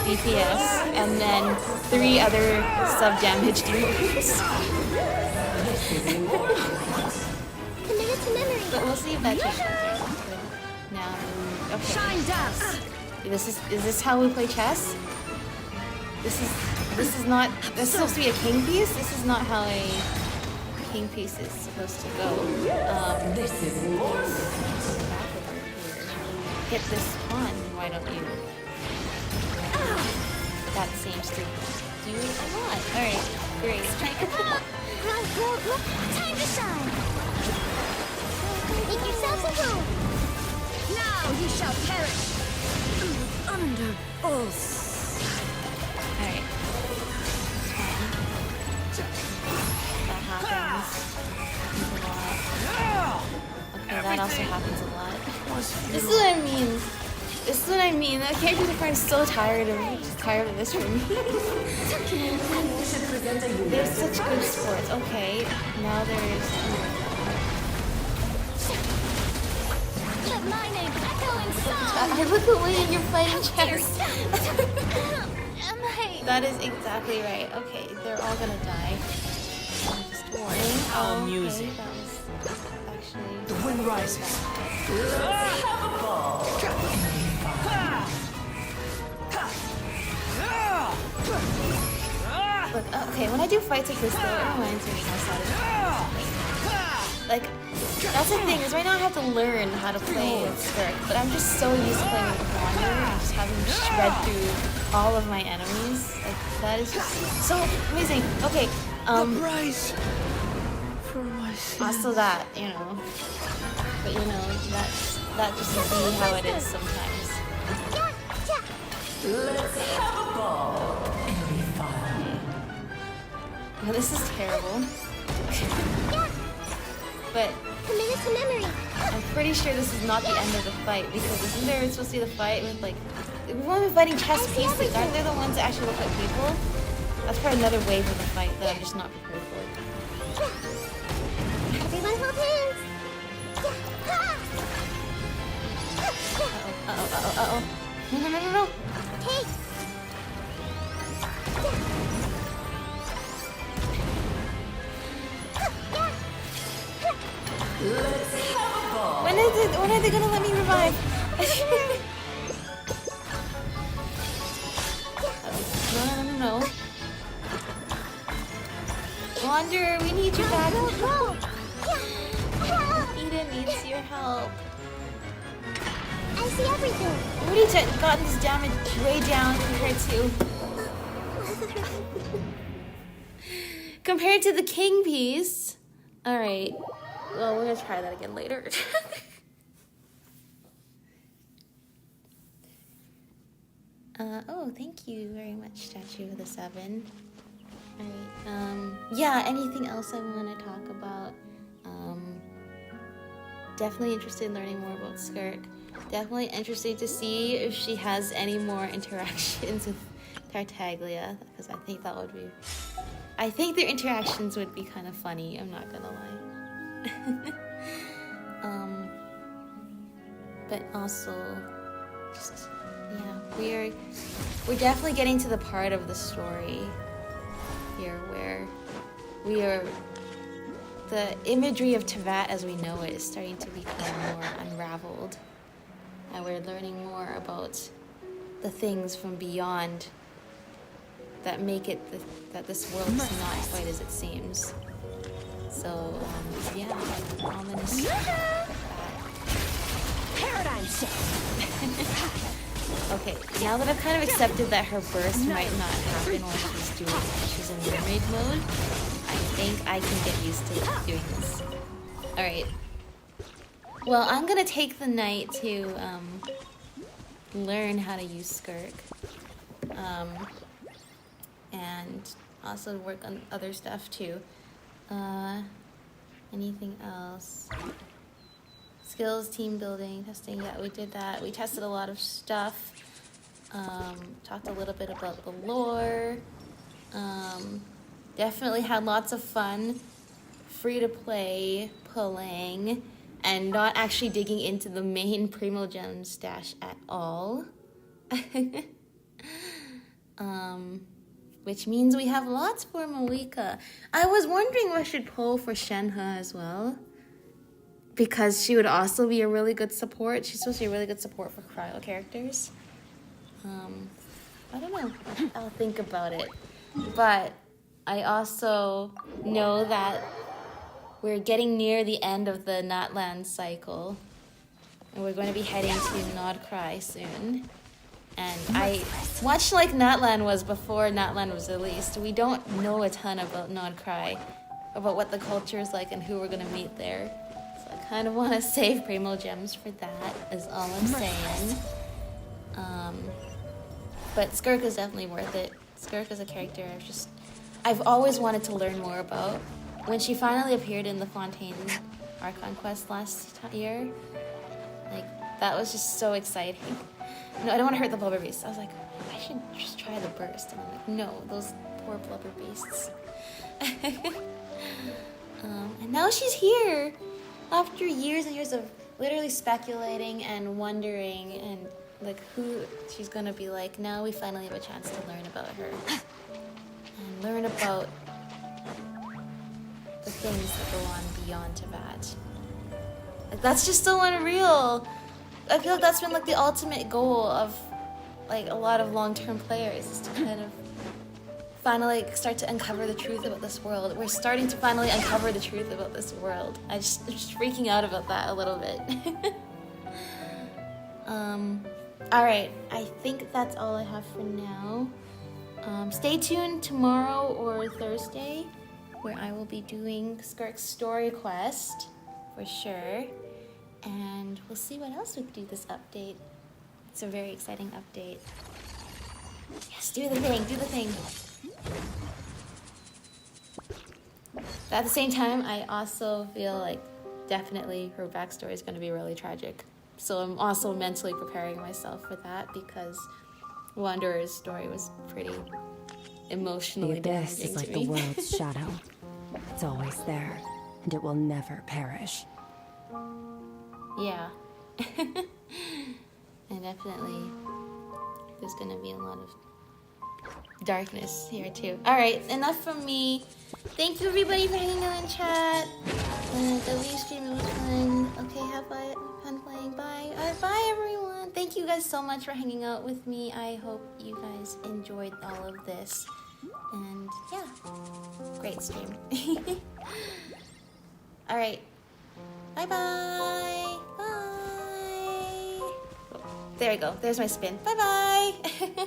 DPS and then 3 other sub-damage dealers. Committed to memory. But we'll see if that changes. Now, okay. Shine down. Is this how we play chess? This is supposed to be a king piece? This is not how a king piece is supposed to go. This is hit this pawn, why don't you? That seems to do a lot. Alright, great. Time to shine. Make yourselves at home. Now you shall perish. Under us. Alright. That happens. Okay, that also happens a lot. This is what I mean. The characters are so tired of this for me. They're such good sports. Okay, now there's... Let my name echo in song. I look away and you're fighting chess. Am I? That is exactly right. Okay, they're all gonna die. I'm just warning. Our Okay, music. that was actually... The wind rises. Look, okay, when I do fights like this though, it reminds me how like, that's the thing, is right now I have to learn how to play with Skirk, but I'm just so used to playing with Wanderer and just having to shred through all of my enemies. Like, that is just so amazing. Okay, Price for my sins. also that, you know, but you know, that just be how it is sometimes. Let's have a ball. Well, this is terrible. But Committed to memory. I'm pretty sure this is not the end of the fight, because isn't there supposed to be the fight with, like, we've only been fighting chess pieces. Aren't they the ones that actually look like people? That's probably another wave of the fight that I'm just not prepared for. Everyone hold hands. Uh-oh. No. Take. When are they gonna let me revive? No. Wanderer, we need you back. Go. Eden needs your help. As see everything. Already gotten this damage way down compared to the king piece. All right. Well, we're gonna try that again later. Oh, thank you very much, Statue of the Seven. Alright, yeah, anything else I want to talk about? Definitely interested in learning more about Skirk. Definitely interested to see if she has any more interactions with Tartaglia, because I think that would be... I think their interactions would be kind of funny, I'm not gonna lie. But also, just... yeah, we're definitely getting to the part of the story here where the imagery of Tevat as we know it is starting to become more unraveled, and we're learning more about the things from beyond that make it that this world is not quite as it seems. So yeah, ominous. Paradigm shift. Okay, now that I've kind of accepted that her burst might not happen when she's in mermaid mode, I think I can get used to doing this. Alright. Well, I'm gonna take the night to learn how to use Skirk. And also work on other stuff too. Anything else? Skills, team building, testing, yeah, we did that. We tested a lot of stuff. Talked a little bit about the lore. Definitely had lots of fun. Free to play, pulling, and not actually digging into the main primogem stash at all. Which means we have lots for Malika. I was wondering if I should pull for Shenhe as well, because she would also be a really good support. She's supposed to be a really good support for cryo characters. I don't know. I'll think about it. But I also know that we're getting near the end of the Natlan cycle, and we're going to be heading to Nodcry soon. And much like Natlan was before Natlan was released, we don't know a ton about Nodcry, about what the culture is like and who we're going to meet there. So I kind of want to save primogems for that, is all I'm saying. But Skirk is definitely worth it. Skirk is a character I've always wanted to learn more about. When she finally appeared in the Fontaine Archon quest last year, like, that was just so exciting. No, I don't want to hurt the blubber beasts. I was like, I should just try the burst. And I'm like, no, those poor blubber beasts. And now she's here. After years and years of literally speculating and wondering and like who she's gonna be like, now we finally have a chance to learn about her. And learn about the things that go on beyond Tevat. Like, that's just so unreal. I feel like that's been like the ultimate goal of like a lot of long-term players, is to kind of finally start to uncover the truth about this world. We're starting to finally uncover the truth about this world. I'm just freaking out about that a little bit. Alright, I think that's all I have for now. Stay tuned tomorrow or Thursday, where I will be doing Skirk's story quest, for sure. And we'll see what else we can do this update. It's a very exciting update. Yes, do the thing, do the thing. But at the same time, I also feel like definitely her backstory is going to be really tragic. So I'm also mentally preparing myself for that, because Wanderer's story was pretty emotionally damaging. damaging The abyss is like to me. the world's shadow. It's always there, and it will never perish. Yeah. And definitely there's gonna be a lot of darkness here too. Alright, enough from me. Thank you everybody for hanging out in chat. The Wii stream was fun. Okay, have fun playing. Bye. Alright, bye everyone. Thank you guys so much for hanging out with me. I hope you guys enjoyed all of this. And yeah, great stream. Alright. Bye-bye. Bye. There we go. There's my spin. Bye-bye!